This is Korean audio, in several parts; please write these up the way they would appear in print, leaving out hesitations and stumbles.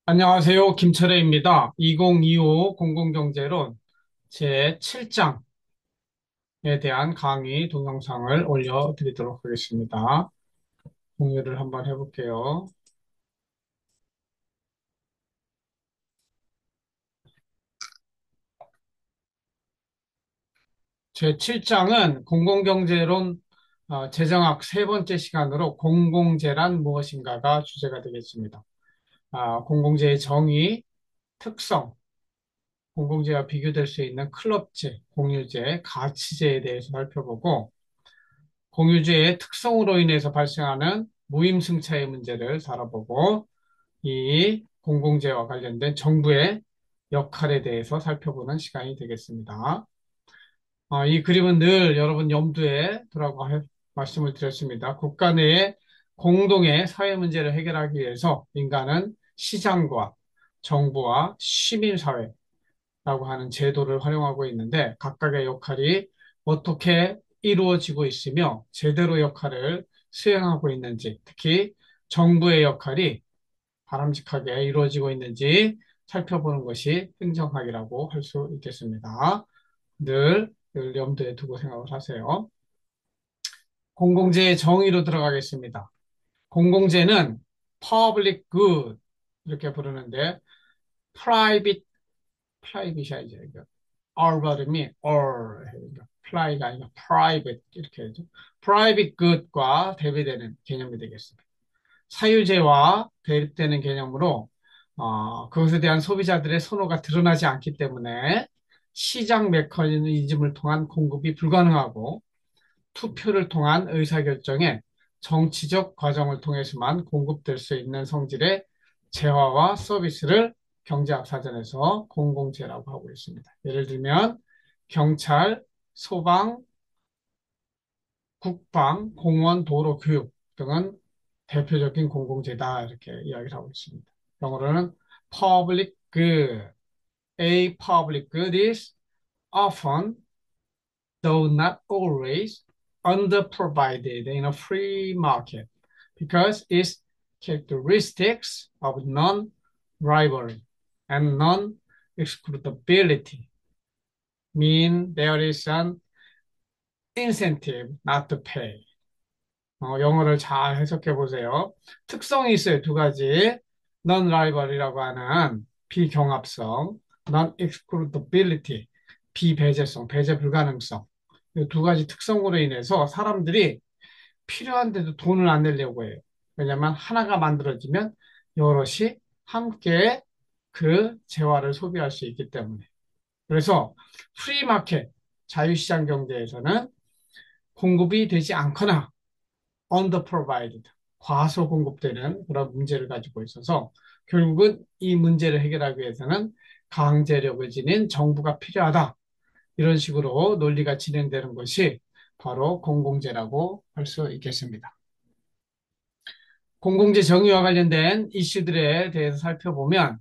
안녕하세요. 김철애입니다. 2025 공공경제론 제7장에 대한 강의 동영상을 올려드리도록 하겠습니다. 공유를 한번 해볼게요. 제7장은 공공경제론 재정학 세 번째 시간으로 공공재란 무엇인가가 주제가 되겠습니다. 공공재의 정의, 특성, 공공재와 비교될 수 있는 클럽제, 공유제, 가치제에 대해서 살펴보고 공유제의 특성으로 인해서 발생하는 무임승차의 문제를 다뤄보고 이 공공재와 관련된 정부의 역할에 대해서 살펴보는 시간이 되겠습니다. 이 그림은 늘 여러분 염두에 두라고 말씀을 드렸습니다. 국가 내의 공동의 사회 문제를 해결하기 위해서 인간은 시장과 정부와 시민사회라고 하는 제도를 활용하고 있는데 각각의 역할이 어떻게 이루어지고 있으며 제대로 역할을 수행하고 있는지, 특히 정부의 역할이 바람직하게 이루어지고 있는지 살펴보는 것이 행정학이라고 할 수 있겠습니다. 늘 염두에 두고 생각을 하세요. 공공재의 정의로 들어가겠습니다. 공공재는 public good 이렇게 부르는데 private이 이제 R 발음이 or fly가 아니라 private 이렇게 해죠. private good과 대비되는 개념이 되겠습니다. 사유재와 대립되는 개념으로 그것에 대한 소비자들의 선호가 드러나지 않기 때문에 시장 메커니즘을 통한 공급이 불가능하고 투표를 통한 의사결정에 정치적 과정을 통해서만 공급될 수 있는 성질의 재화와 서비스를 경제학 사전에서 공공재라고 하고 있습니다. 예를 들면 경찰, 소방, 국방, 공원, 도로, 교육 등은 대표적인 공공재다 이렇게 이야기를 하고 있습니다. 영어로는 public good. A public good is often, though not always, underprovided in a free market because its characteristics of non-rivalry and non-excludability mean there is an incentive not to pay. 영어를 잘 해석해 보세요. 특성이 있어요. 두 가지. non-rival이라고 하는 비경합성, non-excludability, 비배제성, 배제 불가능성. 이 두 가지 특성으로 인해서 사람들이 필요한데도 돈을 안 내려고 해요. 왜냐하면 하나가 만들어지면 여럿이 함께 그 재화를 소비할 수 있기 때문에. 그래서 프리마켓, 자유시장 경제에서는 공급이 되지 않거나 underprovided, 과소 공급되는 그런 문제를 가지고 있어서 결국은 이 문제를 해결하기 위해서는 강제력을 지닌 정부가 필요하다. 이런 식으로 논리가 진행되는 것이 바로 공공재라고 할 수 있겠습니다. 공공재 정의와 관련된 이슈들에 대해서 살펴보면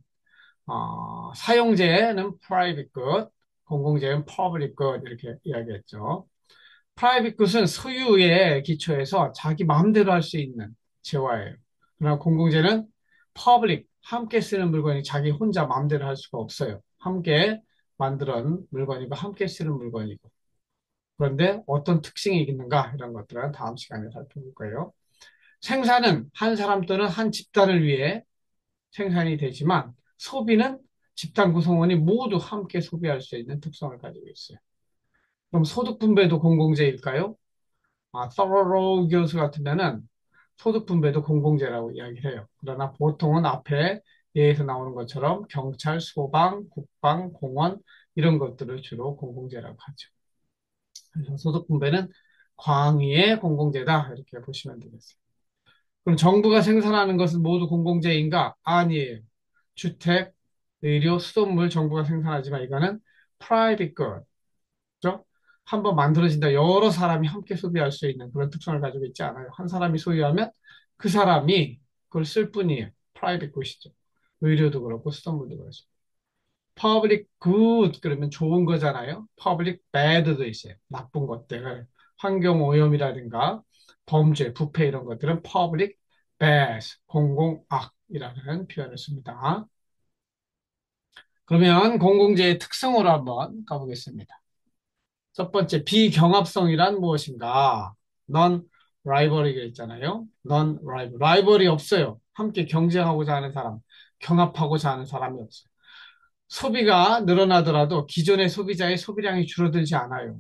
사용재는 private good, 공공재는 public good 이렇게 이야기했죠. 프라이빗 굿은 소유의 기초에서 자기 마음대로 할 수 있는 재화예요. 그러나 공공재는 퍼블릭, 함께 쓰는 물건이 자기 혼자 마음대로 할 수가 없어요. 함께 만드는 물건이고 함께 쓰는 물건이고. 그런데 어떤 특징이 있는가 이런 것들은 다음 시간에 살펴볼 거예요. 생산은 한 사람 또는 한 집단을 위해 생산이 되지만 소비는 집단 구성원이 모두 함께 소비할 수 있는 특성을 가지고 있어요. 그럼 소득 분배도 공공재일까요? 서로로 교수 같은 데는 소득 분배도 공공재라고 이야기를 해요. 그러나 보통은 앞에 예에서 나오는 것처럼 경찰, 소방, 국방, 공원 이런 것들을 주로 공공재라고 하죠. 그래서 소득 분배는 광의의 공공재다 이렇게 보시면 되겠어요. 그럼 정부가 생산하는 것은 모두 공공재인가? 아니에요. 주택, 의료, 수돗물 정부가 생산하지만 이거는 private good. 그죠? 한번 만들어진다. 여러 사람이 함께 소비할 수 있는 그런 특성을 가지고 있지 않아요. 한 사람이 소유하면 그 사람이 그걸 쓸 뿐이에요. 프라이빗 굿이죠. 의료도 그렇고 수돗물도 그렇죠. 퍼블릭 굿 그러면 좋은 거잖아요. 퍼블릭 배드도 있어요. 나쁜 것들. 환경 오염이라든가 범죄, 부패 이런 것들은 퍼블릭 배드, 공공악 이라는 표현을 씁니다. 그러면 공공재의 특성으로 한번 가보겠습니다. 첫 번째, 비경합성이란 무엇인가? 넌 라이벌이가 있잖아요. 넌 라이벌. 라이벌이 없어요. 함께 경쟁하고자 하는 사람, 경합하고자 하는 사람이 없어요. 소비가 늘어나더라도 기존의 소비자의 소비량이 줄어들지 않아요.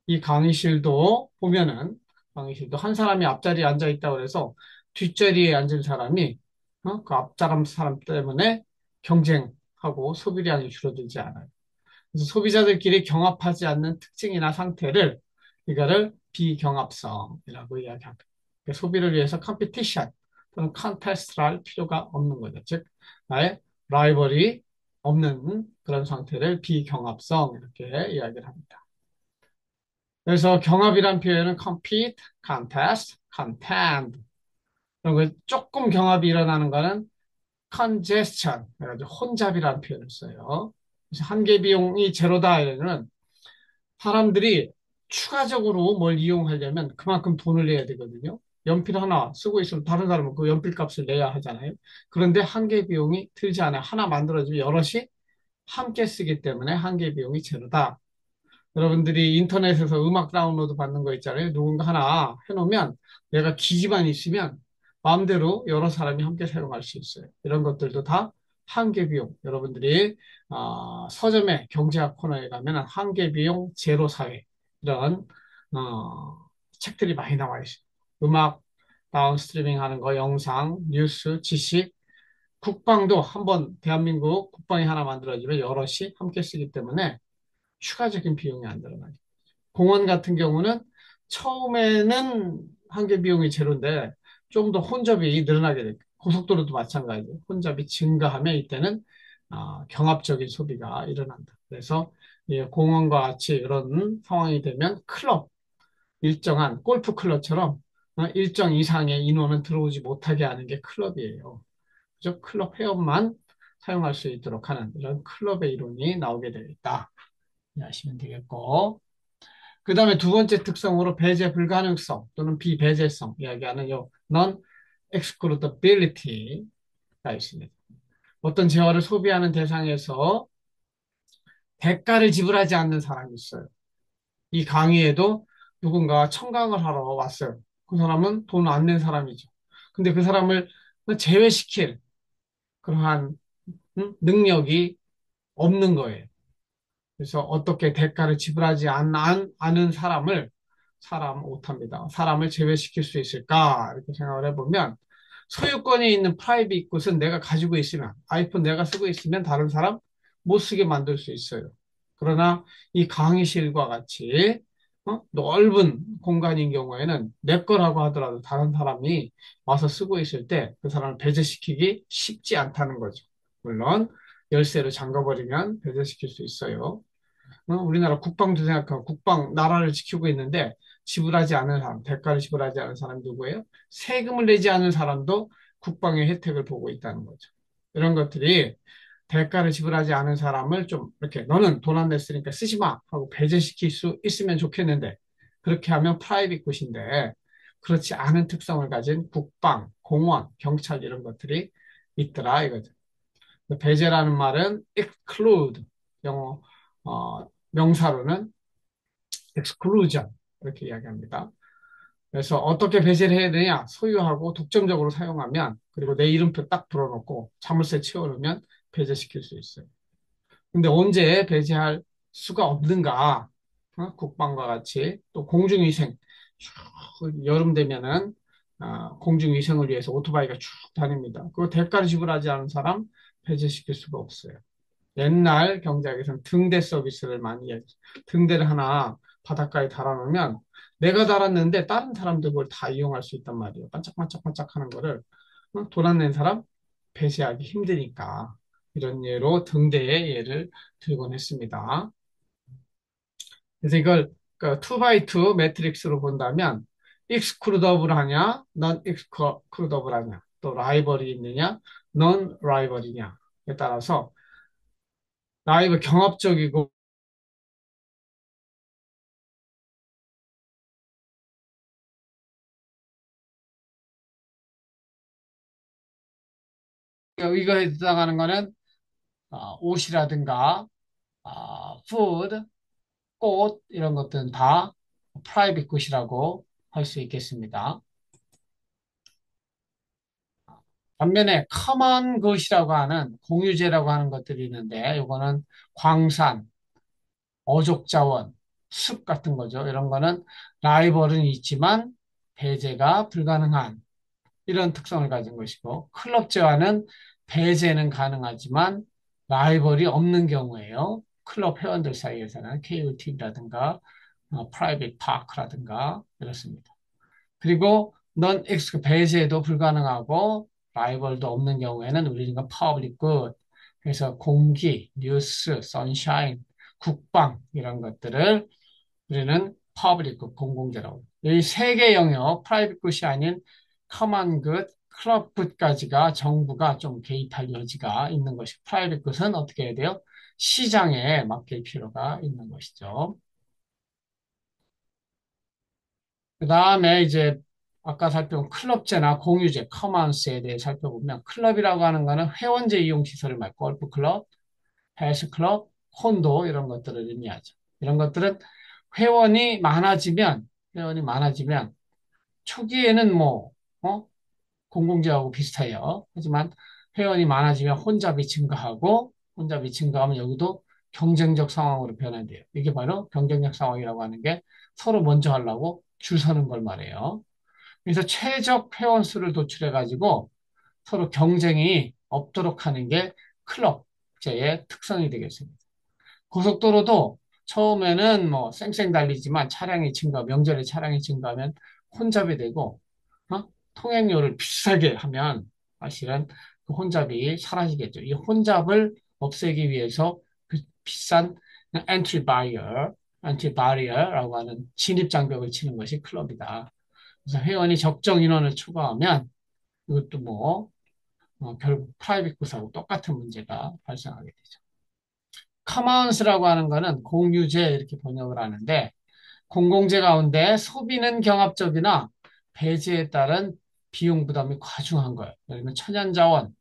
이 강의실도 보면은, 강의실도 한 사람이 앞자리에 앉아 있다고 해서 뒷자리에 앉은 사람이 그 앞사람 때문에 경쟁하고 소비량이 줄어들지 않아요. 그래서 소비자들끼리 경합하지 않는 특징이나 상태를 이거를 비경합성이라고 이야기합니다. 그러니까 소비를 위해서 컴피티션 또는 컨테스트를 할 필요가 없는 거죠. 즉, 나의 라이벌이 없는 그런 상태를 비경합성 이렇게 이야기를 합니다. 그래서 경합이란 표현은 compete, contest, contend. 그리고 조금 경합이 일어나는 거는 congestion, 그래가지고 혼잡이라는 표현을 써요. 그래서 한계 비용이 제로다 이러면 사람들이 추가적으로 뭘 이용하려면 그만큼 돈을 내야 되거든요. 연필 하나 쓰고 있으면 다른 사람은 그 연필 값을 내야 하잖아요. 그런데 한계 비용이 들지 않아요. 하나 만들어주면 여럿이 함께 쓰기 때문에 한계 비용이 제로다. 여러분들이 인터넷에서 음악 다운로드 받는 거 있잖아요. 누군가 하나 해놓으면 내가 기기만 있으면 마음대로 여러 사람이 함께 사용할 수 있어요. 이런 것들도 다 한계 비용. 여러분들이 서점에 경제학 코너에 가면 한계 비용 제로 사회 이런 책들이 많이 나와 있어요. 음악 다운 스트리밍 하는 거, 영상, 뉴스, 지식, 국방도 한번 대한민국 국방이 하나 만들어지면 여럿이 함께 쓰기 때문에 추가적인 비용이 안 들어가요. 공원 같은 경우는 처음에는 한개 비용이 제로인데 좀 더 혼잡이 늘어나게 됩니다. 고속도로도 마찬가지예요. 혼잡이 증가하면 이때는 경합적인 소비가 일어난다. 그래서 공원과 같이 이런 상황이 되면 클럽, 일정한 골프 클럽처럼 일정 이상의 인원은 들어오지 못하게 하는 게 클럽이에요. 그죠? 클럽 회원만 사용할 수 있도록 하는 이런 클럽의 이론이 나오게 되겠다. 이해하시면 되겠고. 그 다음에 두 번째 특성으로 배제 불가능성 또는 비배제성 이야기하는 요 non-excludability가 있습니다. 어떤 재화를 소비하는 대상에서 대가를 지불하지 않는 사람이 있어요. 이 강의에도 누군가 청강을 하러 왔어요. 그 사람은 돈 안 낸 사람이죠. 근데 그 사람을 제외시킬 그러한 능력이 없는 거예요. 그래서 어떻게 대가를 지불하지 않은 사람 못합니다. 사람을 제외시킬 수 있을까? 이렇게 생각을 해보면 소유권이 있는 프라이빗 곳은 내가 가지고 있으면 아이폰 내가 쓰고 있으면 다른 사람 못 쓰게 만들 수 있어요. 그러나 이 강의실과 같이 넓은 공간인 경우에는 내 거라고 하더라도 다른 사람이 와서 쓰고 있을 때 그 사람을 배제시키기 쉽지 않다는 거죠. 물론 열쇠를 잠가버리면 배제시킬 수 있어요. 우리나라 국방도 생각하면 국방 나라를 지키고 있는데 지불하지 않은 사람, 대가를 지불하지 않은 사람이 누구예요? 세금을 내지 않은 사람도 국방의 혜택을 보고 있다는 거죠. 이런 것들이 대가를 지불하지 않은 사람을 좀 이렇게 너는 돈 안 냈으니까 쓰지 마 하고 배제시킬 수 있으면 좋겠는데 그렇게 하면 프라이빗 굿인데 그렇지 않은 특성을 가진 국방, 공원, 경찰 이런 것들이 있더라 이거죠. 배제라는 말은 exclude 영어 명사로는 exclusion 이렇게 이야기합니다. 그래서 어떻게 배제를 해야 되냐? 소유하고 독점적으로 사용하면 그리고 내 이름표 딱 불어넣고 자물쇠 채워놓으면 배제시킬 수 있어요. 근데 언제 배제할 수가 없는가? 국방과 같이 또 공중위생 여름 되면은 공중위생을 위해서 오토바이가 쭉 다닙니다. 그 대가를 지불하지 않은 사람 배제시킬 수가 없어요. 옛날 경작에서는 등대 서비스를 많이 했죠. 등대를 하나 바닷가에 달아놓으면 내가 달았는데 다른 사람들 그걸 다 이용할 수 있단 말이에요. 반짝반짝반짝 하는 거를 돈 안 낸 사람 배제하기 힘드니까 이런 예로 등대의 예를 들곤 했습니다. 그래서 이걸 2x2 매트릭스로 본다면 익스클루더블 하냐, 넌 익스클루더블 하냐, 또 라이벌이 있느냐, 넌 라이벌이냐에 따라서 라이벌 경합적이고 이거에 해당하는 거는 옷이라든가 food, 꽃 이런 것들은 다 private 굿이라고 할 수 있겠습니다. 반면에 common 굿이라고 하는 공유재라고 하는 것들이 있는데 이거는 광산, 어족자원, 숲 같은 거죠. 이런 거는 라이벌은 있지만 배제가 불가능한 이런 특성을 가진 것이고 클럽제와는 배제는 가능하지만 라이벌이 없는 경우에요. 클럽 회원들 사이에서는 KOT라든가 프라이빗 파크라든가 이렇습니다. 그리고 넌 엑스 배제도 불가능하고 라이벌도 없는 경우에는 우리는 퍼블릭 굿 그래서 공기, 뉴스, 선샤인, 국방 이런 것들을 우리는 퍼블릭 굿 공공재라고. 이 세 개 영역 프라이빗 굿이 아닌 커먼 굿, 클럽 굿까지가 정부가 좀 개입할 여지가 있는 것이 프라이빗 굿은 어떻게 해야 돼요? 시장에 맡길 필요가 있는 것이죠. 그 다음에 이제 아까 살펴본 클럽제나 공유제, 커먼스에 대해 살펴보면 클럽이라고 하는 거는 회원제 이용 시설을 말고 골프클럽, 헬스클럽, 콘도 이런 것들을 의미하죠. 이런 것들은 회원이 많아지면 초기에는 뭐 공공재하고 비슷해요. 하지만 회원이 많아지면 혼잡이 증가하면 여기도 경쟁적 상황으로 변화돼요. 이게 바로 경쟁력 상황이라고 하는 게 서로 먼저 하려고 줄 서는 걸 말해요. 그래서 최적 회원 수를 도출해 가지고 서로 경쟁이 없도록 하는 게 클럽제의 특성이 되겠습니다. 고속도로도 처음에는 뭐 쌩쌩 달리지만 명절에 차량이 증가하면 혼잡이 되고, 통행료를 비싸게 하면 사실은 그 혼잡이 사라지겠죠. 이 혼잡을 없애기 위해서 그 비싼 엔트리 바리어라고 하는 진입 장벽을 치는 것이 클럽이다. 그래서 회원이 적정 인원을 초과하면 이것도 결국 프라이빗 구사하고 똑같은 문제가 발생하게 되죠. 커먼스라고 하는 거는 공유재 이렇게 번역을 하는데 공공재 가운데 소비는 경합적이나 배제에 따른 비용 부담이 과중한 거예요. 예를 들면 천연자원,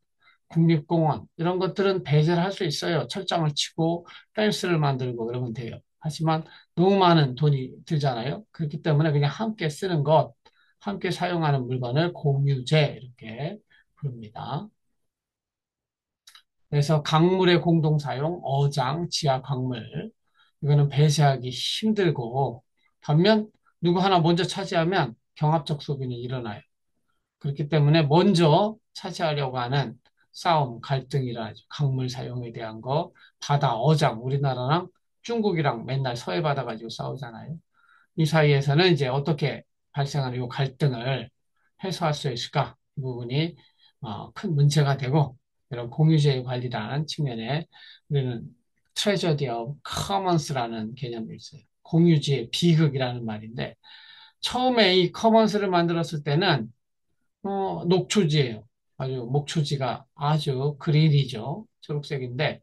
국립공원 이런 것들은 배제를 할 수 있어요. 철장을 치고 펜스를 만들고 그러면 돼요. 하지만 너무 많은 돈이 들잖아요. 그렇기 때문에 그냥 함께 쓰는 것, 함께 사용하는 물건을 공유재 이렇게 부릅니다. 그래서 강물의 공동 사용, 어장, 지하 강물 이거는 배제하기 힘들고 반면 누구 하나 먼저 차지하면 경합적 소비는 일어나요. 그렇기 때문에 먼저 차지하려고 하는 싸움, 갈등이 일어나죠. 강물 사용에 대한 거, 바다, 어장, 우리나라랑 중국이랑 맨날 서해 바다 가지고 싸우잖아요. 이 사이에서는 이제 어떻게 발생하는 이 갈등을 해소할 수 있을까? 이 부분이 큰 문제가 되고 이런 공유재의 관리라는 측면에 우리는 트레저디 오브 커먼스라는 개념이 있어요. 공유지의 비극이라는 말인데 처음에 이 커먼스를 만들었을 때는 녹초지예요. 아주 목초지가 아주 그린이죠. 초록색인데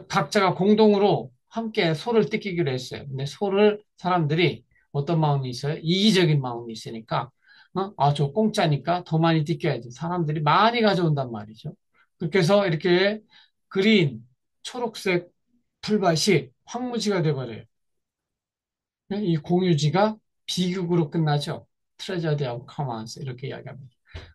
각자가 공동으로 함께 소를 뜯기기로 했어요. 근데 소를 사람들이 어떤 마음이 있어요? 이기적인 마음이 있으니까, 저 공짜니까 더 많이 뜯겨야지. 사람들이 많이 가져온단 말이죠. 그렇게 해서 이렇게 그린, 초록색 풀밭이 황무지가 돼버려요. 이 공유지가 비극으로 끝나죠. 트레저디 오브 커먼스 이렇게 이야기합니다.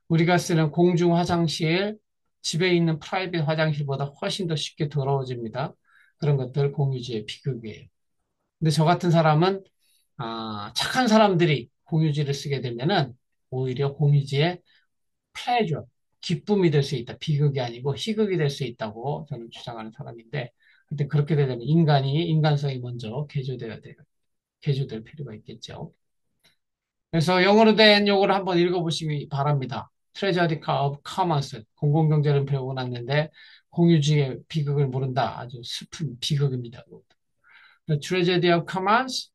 우리가 쓰는 공중 화장실, 집에 있는 프라이빗 화장실보다 훨씬 더 쉽게 더러워집니다. 그런 것들 공유지의 비극이에요. 근데 저 같은 사람은 착한 사람들이 공유지를 쓰게 되면은 오히려 공유지의 플레저, 기쁨이 될 수 있다. 비극이 아니고 희극이 될 수 있다고 저는 주장하는 사람인데, 근데 그렇게 되면 인간성이 먼저 개조돼야 돼요. 개조될 필요가 있겠죠. 그래서 영어로 된 요거를 한번 읽어보시기 바랍니다. Tragedy of Commons, 공공경제를 배우고 났는데 공유주의 비극을 모른다. 아주 슬픈 비극입니다. The tragedy of commons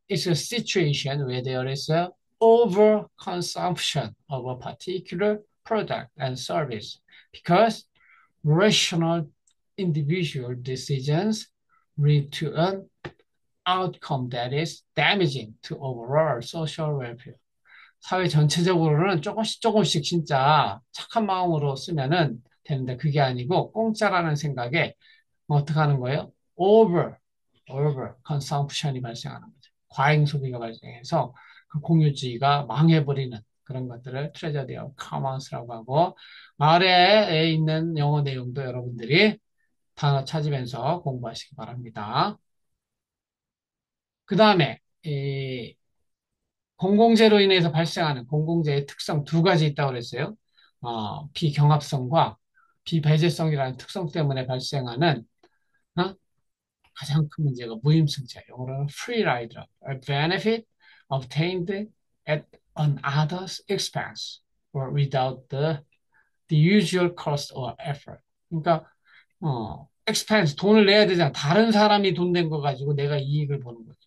is a situation where there is a overconsumption of a particular product and service because rational individual decisions lead to an outcome that is damaging to overall social welfare. 사회 전체적으로는 조금씩 조금씩 진짜 착한 마음으로 쓰면은 되는데 그게 아니고 공짜라는 생각에 뭐 어떻게 하는 거예요? over consumption이 발생하는 거죠. 과잉 소비가 발생해서 그 공유주의가 망해버리는 그런 것들을 트레저디 오브 커먼스라고 하고 아래에 있는 영어 내용도 여러분들이 단어 찾으면서 공부하시기 바랍니다. 그 다음에 이 공공재로 인해서 발생하는 공공재의 특성 두 가지 있다고 그랬어요. 비경합성과 비배제성이라는 특성 때문에 발생하는 어? 가장 큰 문제가 무임승차, 영어로는 free rider, a benefit obtained at another's expense or without the usual cost or effort. 그러니까 expense 돈을 내야 되잖아. 다른 사람이 돈 낸 거 가지고 내가 이익을 보는 거죠.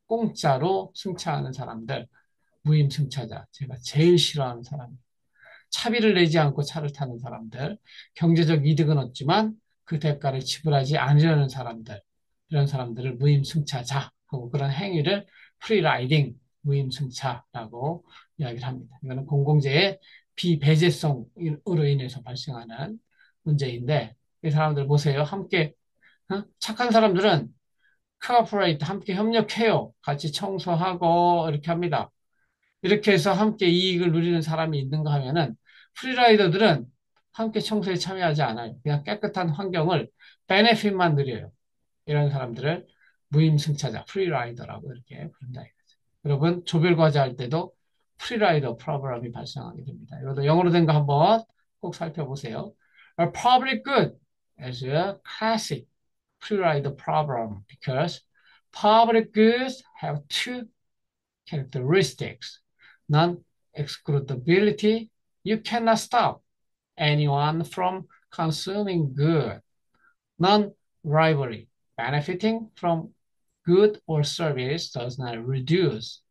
공짜로 승차하는 사람들, 무임승차자, 제가 제일 싫어하는 사람. 차비를 내지 않고 차를 타는 사람들, 경제적 이득은 얻지만 그 대가를 지불하지 않으려는 사람들, 이런 사람들을 무임승차자 하고 그런 행위를 프리라이딩, 무임승차라고 이야기를 합니다. 이거는 공공재의 비배제성으로 인해서 발생하는 문제인데, 이 사람들 보세요. 함께, 착한 사람들은 코퍼레이트 함께 협력해요. 같이 청소하고 이렇게 합니다. 이렇게 해서 함께 이익을 누리는 사람이 있는가 하면은 프리라이더들은 함께 청소에 참여하지 않아요. 그냥 깨끗한 환경을 베네핏만 누려요. 이런 사람들을 무임승차자, 프리라이더라고 이렇게 부른다 이거죠. 여러분 조별과제 할 때도 프리라이더 프로그램이 발생하게 됩니다. 이것도 영어로 된 거 한번 꼭 살펴보세요. A public good is a classic pre-rider problem because public goods have two characteristics. Non-excludability. You cannot stop anyone from consuming good. Non-rivalry. Benefiting from good or service does not reduce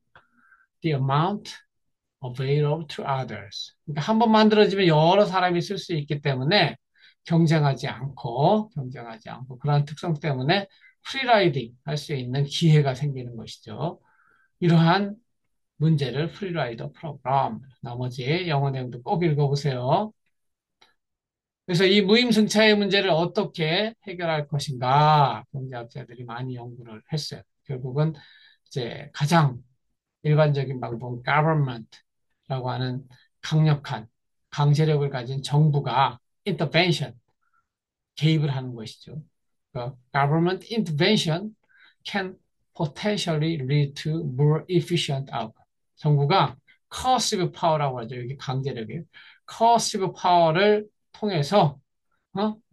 the amount available to others. 그러니까 한번 만들어지면 여러 사람이 쓸 수 있기 때문에 경쟁하지 않고 그런 특성 때문에 프리라이딩 할 수 있는 기회가 생기는 것이죠. 이러한 문제를 프리라이더 프로그램. 나머지 영어 내용도 꼭 읽어보세요. 그래서 이 무임승차의 문제를 어떻게 해결할 것인가 경제학자들이 많이 연구를 했어요. 결국은 이제 가장 일반적인 방법은 government라고 하는 강력한 강제력을 가진 정부가 intervention 개입을 하는 것이죠. 그러니까 government intervention can potentially lead to more efficient outcome. 정부가 coercive power라고 하죠. 이게 강제력이에요. coercive power를 통해서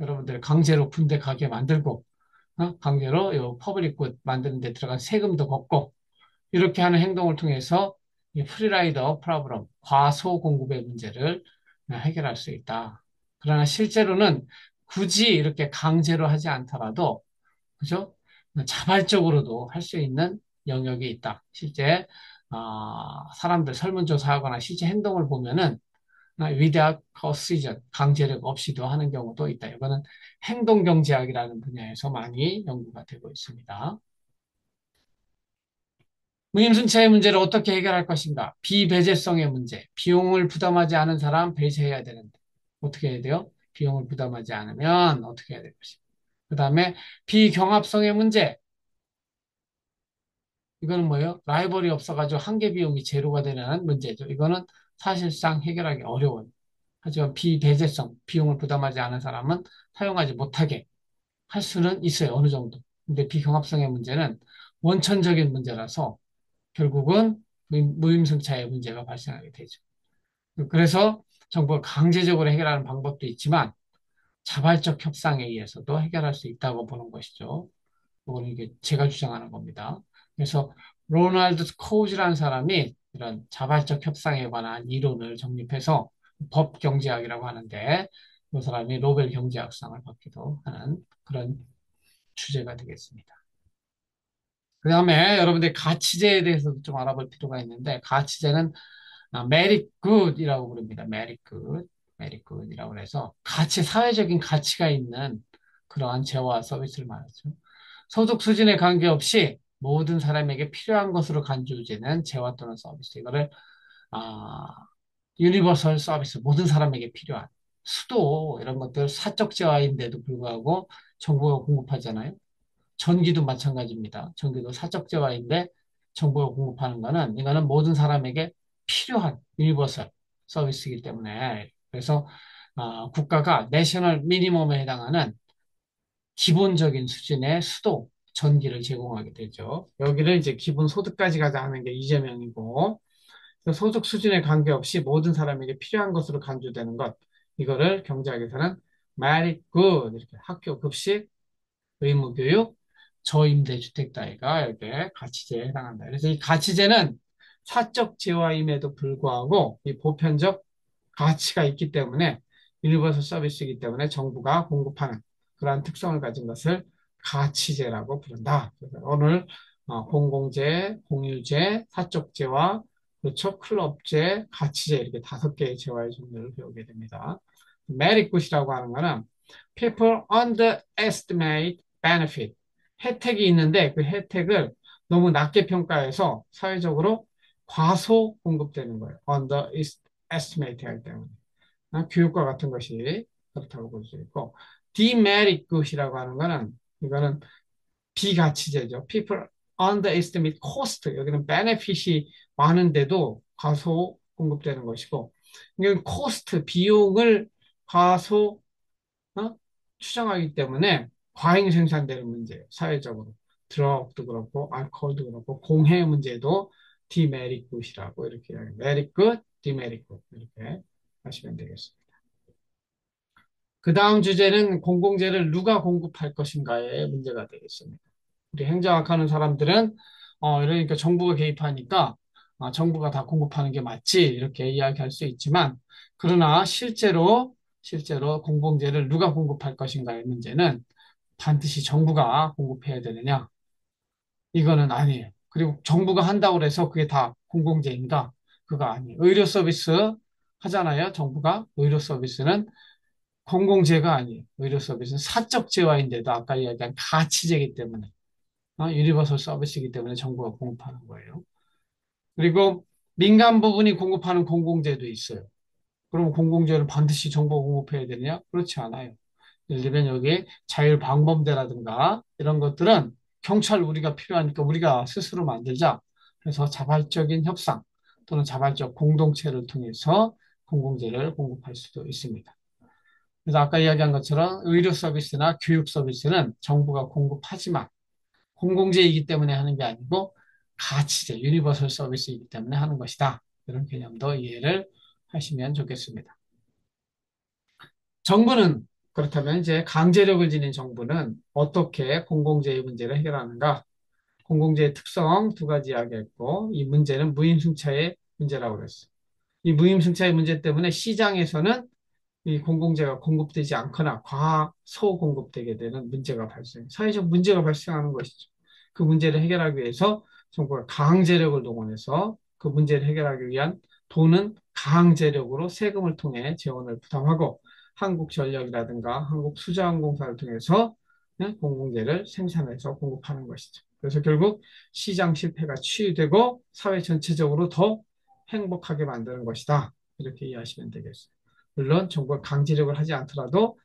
여러분들 강제로 군대 가게 만들고 강제로 요 퍼블릭 굿 만드는 데 들어간 세금도 걷고 이렇게 하는 행동을 통해서 이 프리라이더 프로그램 과소 공급의 문제를 해결할 수 있다. 그러나 실제로는 굳이 이렇게 강제로 하지 않더라도 그죠? 자발적으로도 할 수 있는 영역이 있다. 실제 사람들 설문조사하거나 실제 행동을 보면은 without coercion, 강제력 없이도 하는 경우도 있다. 이거는 행동경제학이라는 분야에서 많이 연구가 되고 있습니다. 무임승차의 문제를 어떻게 해결할 것인가? 비배제성의 문제. 비용을 부담하지 않은 사람 배제해야 되는데. 어떻게 해야 돼요? 비용을 부담하지 않으면 어떻게 해야 될 것인가? 그 다음에 비경합성의 문제. 이거는 뭐예요? 라이벌이 없어가지고 한계 비용이 제로가 되는 문제죠. 이거는 사실상 해결하기 어려워요. 하지만 비배제성, 비용을 부담하지 않은 사람은 사용하지 못하게 할 수는 있어요. 어느 정도. 근데 비경합성의 문제는 원천적인 문제라서 결국은 무임승차의 문제가 발생하게 되죠. 그래서 정부가 강제적으로 해결하는 방법도 있지만 자발적 협상에 의해서도 해결할 수 있다고 보는 것이죠. 이거는 이게 제가 주장하는 겁니다. 그래서 로널드 코우즈라는 사람이 이런 자발적 협상에 관한 이론을 정립해서 법 경제학이라고 하는데 그 사람이 노벨 경제학상을 받기도 하는 그런 주제가 되겠습니다. 그 다음에 여러분들이 가치제에 대해서도 좀 알아볼 필요가 있는데 가치제는 메리 굿이라고 부릅니다. 메리 굿, 메리 굿이라고 해서 사회적인 가치가 있는 그러한 재화와 서비스를 말하죠. 소득 수준에 관계없이 모든 사람에게 필요한 것으로 간주되는 재화 또는 서비스. 이거를 아, 유니버설 서비스, 모든 사람에게 필요한 수도 이런 것들 사적 재화인데도 불구하고 정부가 공급하잖아요. 전기도 마찬가지입니다. 전기도 사적 재화인데 정부가 공급하는 거는 이거는 모든 사람에게 필요한 유니버설 서비스이기 때문에 그래서 국가가 내셔널 미니멈에 해당하는 기본적인 수준의 수도, 전기를 제공하게 되죠. 여기를 이제 기본 소득까지 가자 하는 게 이재명이고 소득 수준에 관계없이 모든 사람에게 필요한 것으로 간주되는 것. 이거를 경제학에서는 merit good 이렇게 학교 급식, 의무교육, 저임대주택자가 이렇게 가치제에 해당한다. 그래서 이 가치제는 사적 재화임에도 불구하고 이 보편적 가치가 있기 때문에 유니버설 서비스이기 때문에 정부가 공급하는 그러한 특성을 가진 것을 가치제라고 부른다. 그래서 오늘 공공재, 공유재, 사적재화, 그렇죠? 클럽재, 가치재 이렇게 5개의 재화의 종류를 배우게 됩니다. 메리굿이라고 하는 거는 people underestimate benefit. 혜택이 있는데 그 혜택을 너무 낮게 평가해서 사회적으로 과소 공급되는 거예요. underestimate 할 때는. 교육과 같은 것이 그렇다고 볼 수 있고, demerit good이라고 하는 거는 이거는 비가치제죠. people underestimate cost. 여기는 benefit이 많은데도 과소 공급되는 것이고, 이건 cost, 비용을 과소 추정하기 때문에 과잉 생산되는 문제예요. 사회적으로. 드럭도 그렇고, 알코올도 그렇고, 공해 문제도 디메리트 굿이라고 이렇게 메리트 굿, 디메리트 굿 이렇게 하시면 되겠습니다. 그 다음 주제는 공공재를 누가 공급할 것인가의 문제가 되겠습니다. 우리 행정학하는 사람들은 이러니까 정부가 개입하니까 정부가 다 공급하는 게 맞지 이렇게 이야기할 수 있지만 그러나 실제로 공공재를 누가 공급할 것인가의 문제는 반드시 정부가 공급해야 되느냐? 이거는 아니에요. 그리고 정부가 한다고 해서 그게 다 공공재인가? 그거 아니에요. 의료 서비스 하잖아요. 정부가 의료 서비스는 공공재가 아니에요. 의료 서비스는 사적 재화인데도 아까 이야기한 가치재이기 때문에 유니버설 서비스이기 때문에 정부가 공급하는 거예요. 그리고 민간 부분이 공급하는 공공재도 있어요. 그럼 공공재를 반드시 정부가 공급해야 되느냐? 그렇지 않아요. 예를 들면 여기 자율방범대라든가 이런 것들은 경찰 우리가 필요하니까 우리가 스스로 만들자. 그래서 자발적인 협상 또는 자발적 공동체를 통해서 공공재를 공급할 수도 있습니다. 그래서 아까 이야기한 것처럼 의료 서비스나 교육 서비스는 정부가 공급하지만 공공재이기 때문에 하는 게 아니고 가치재, 유니버설 서비스이기 때문에 하는 것이다. 이런 개념도 이해를 하시면 좋겠습니다. 정부는 그렇다면 이제 강제력을 지닌 정부는 어떻게 공공재의 문제를 해결하는가? 공공재의 특성 2가지 이야기했고 이 문제는 무임승차의 문제라고 그랬어요. 이 무임승차의 문제 때문에 시장에서는 이 공공재가 공급되지 않거나 과소 공급되게 되는 문제가 사회적 문제가 발생하는 것이죠. 그 문제를 해결하기 위해서 정부가 강제력을 동원해서 그 문제를 해결하기 위한 돈은 강제력으로 세금을 통해 재원을 부담하고 한국전력이라든가 한국수자항공사를 통해서 공공재를 생산해서 공급하는 것이죠. 그래서 결국 시장 실패가 치유되고 사회 전체적으로 더 행복하게 만드는 것이다. 이렇게 이해하시면 되겠습니다. 물론 정부가 강제력을 하지 않더라도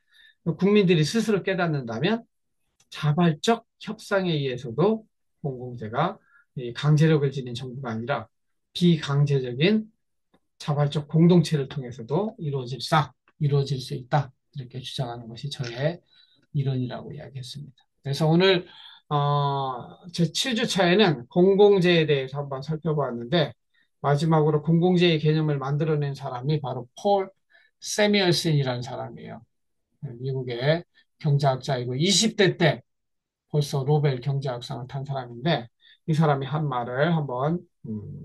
국민들이 스스로 깨닫는다면 자발적 협상에 의해서도 공공재가 강제력을 지닌 정부가 아니라 비강제적인 자발적 공동체를 통해서도 이루어질 수 있다. 이렇게 주장하는 것이 저의 이론이라고 이야기했습니다. 그래서 오늘 제 7주차에는 공공재에 대해서 한번 살펴보았는데 마지막으로 공공재의 개념을 만들어낸 사람이 바로 폴 세미얼슨이라는 사람이에요. 미국의 경제학자이고 20대 때 벌써 노벨 경제학상을 탄 사람인데 이 사람이 한 말을 한번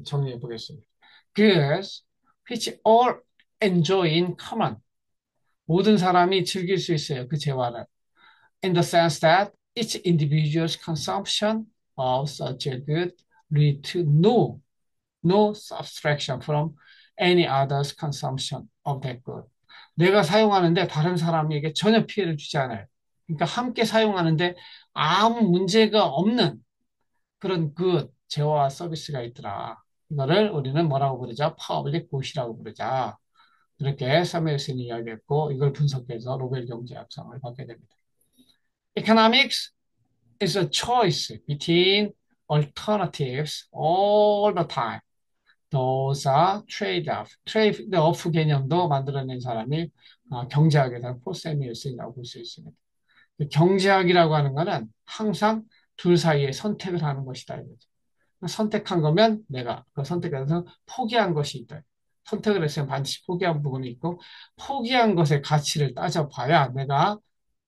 정리해 보겠습니다. Goods which all enjoy in common. 모든 사람이 즐길 수 있어요. 그 재화를. In the sense that each individual's consumption of such a good lead to no subtraction from any other's consumption of that good. 내가 사용하는데 다른 사람에게 전혀 피해를 주지 않아요. 그러니까 함께 사용하는데 아무 문제가 없는 그런 그 재화와 서비스가 있더라. 이거를 우리는 뭐라고 부르죠? 퍼블릭 굿이라고 부르자. 이렇게 사무엘슨이 이야기했고 이걸 분석해서 노벨 경제학상을 받게 됩니다. Economics is a choice between alternatives all the time. Those are trade-off. 트레이드-오프 개념도 만들어낸 사람이 경제학에서 폴 세뮤얼슨이라고 볼 수 있습니다. 경제학이라고 하는 거는 항상 둘 사이에 선택을 하는 것이다. 이거죠. 선택한 거면 내가 그 선택해서 포기한 것이 있다. 선택을 했으면 반드시 포기한 부분이 있고 포기한 것의 가치를 따져봐야 내가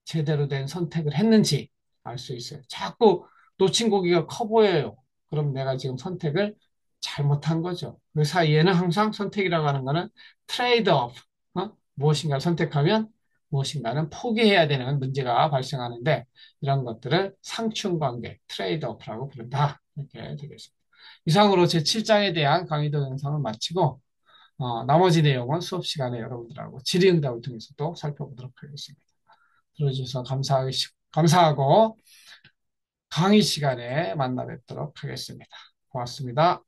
제대로 된 선택을 했는지 알 수 있어요. 자꾸 놓친 고기가 커 보여요. 그럼 내가 지금 선택을 잘못한 거죠. 그 사이에는 항상 선택이라고 하는 거는 트레이드 오프, 무엇인가를 선택하면 무엇인가는 포기해야 되는 문제가 발생하는데 이런 것들을 상충관계, 트레이드 오프라고 부른다. 이렇게 되겠습니다. 이상으로 제 7장에 대한 강의 동영상을 마치고 나머지 내용은 수업 시간에 여러분들하고 질의응답을 통해서 또 살펴보도록 하겠습니다. 들어주셔서 감사하고 강의 시간에 만나 뵙도록 하겠습니다. 고맙습니다.